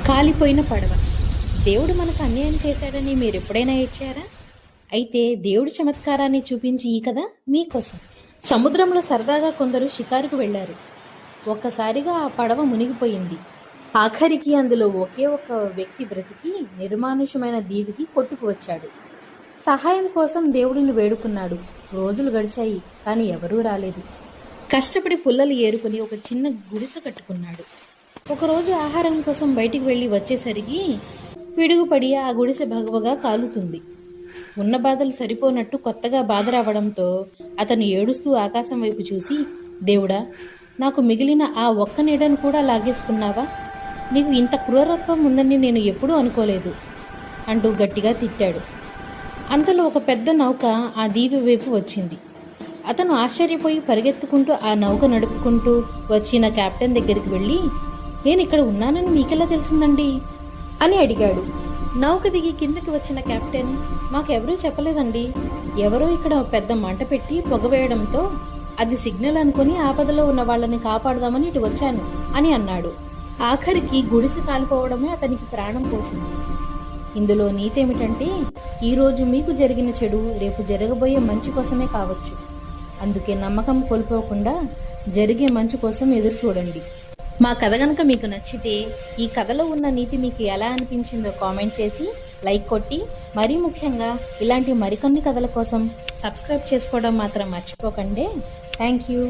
కాలిపోయిన పడవ. దేవుడు మనకు అన్యాయం చేశాడని మీరు ఎప్పుడైనా ఏడ్చారా? అయితే దేవుడి చమత్కారాన్ని చూపించి ఈ కథ మీకోసం. సముద్రంలో సరదాగా కొందరు షికారుకు వెళ్లారు. ఒక్కసారిగా ఆ పడవ మునిగిపోయింది. ఆఖరికి అందులో ఒకే ఒక వ్యక్తి బ్రతికి నిర్మానుషమైన దీవికి కొట్టుకు వచ్చాడు. సహాయం కోసం దేవుడిని వేడుకున్నాడు. రోజులు గడిచాయి, కానీ ఎవరూ రాలేదు. కష్టపడి పుల్లలు ఏరుకుని ఒక చిన్న గుడిసె కట్టుకున్నాడు. ఒకరోజు ఆహారం కోసం బయటికి వెళ్ళి వచ్చేసరికి పిడుగుపడి ఆ గుడిసె భగవగా కాలుతుంది. ఉన్న బాధలు సరిపోనట్టు కొత్తగా బాధ రావడంతో అతను ఏడుస్తూ ఆకాశం వైపు చూసి, దేవుడా, నాకు మిగిలిన ఆ ఒక్క నీడను కూడా లాగేసుకున్నావా? నీకు ఇంత క్రూరత్వం ఉందని నేను ఎప్పుడూ అనుకోలేదు అంటూ గట్టిగా తిట్టాడు. అంతలో ఒక పెద్ద నౌక ఆ దీవి వైపు వచ్చింది. అతను ఆశ్చర్యపోయి పరిగెత్తుకుంటూ ఆ నౌక నడుపుకుంటూ వచ్చిన కెప్టెన్ దగ్గరికి వెళ్ళి, నేను ఇక్కడ ఉన్నానని మీకెలా తెలిసిందండి అని అడిగాడు. నౌక దిగి కిందకి వచ్చిన కెప్టెన్, మాకెవరూ చెప్పలేదండి. ఎవరో ఇక్కడ పెద్ద మంట పెట్టి పొగవేయడంతో అది సిగ్నల్ అనుకుని ఆపదలో ఉన్న వాళ్ళని కాపాడదామని ఇటు వచ్చాను అని అన్నాడు. ఆఖరికి గుడిసె కాలిపోవడమే అతనికి ప్రాణం పోసింది. ఇందులో నీతేమిటంటే, ఈరోజు మీకు జరిగిన చెడు రేపు జరగబోయే మంచి కోసమే కావచ్చు. అందుకే నమ్మకం కోల్పోకుండా జరిగే మంచి కోసం ఎదురు చూడండి. మా కథ కనుక మీకు నచ్చితే ఈ కథలో ఉన్న నీతి మీకు ఎలా అనిపించిందో కామెంట్ చేసి లైక్ కొట్టి, మరీ ముఖ్యంగా ఇలాంటి మరికొన్ని కథల కోసం సబ్స్క్రైబ్ చేసుకోవడం మాత్రం మర్చిపోకండి. Thank you.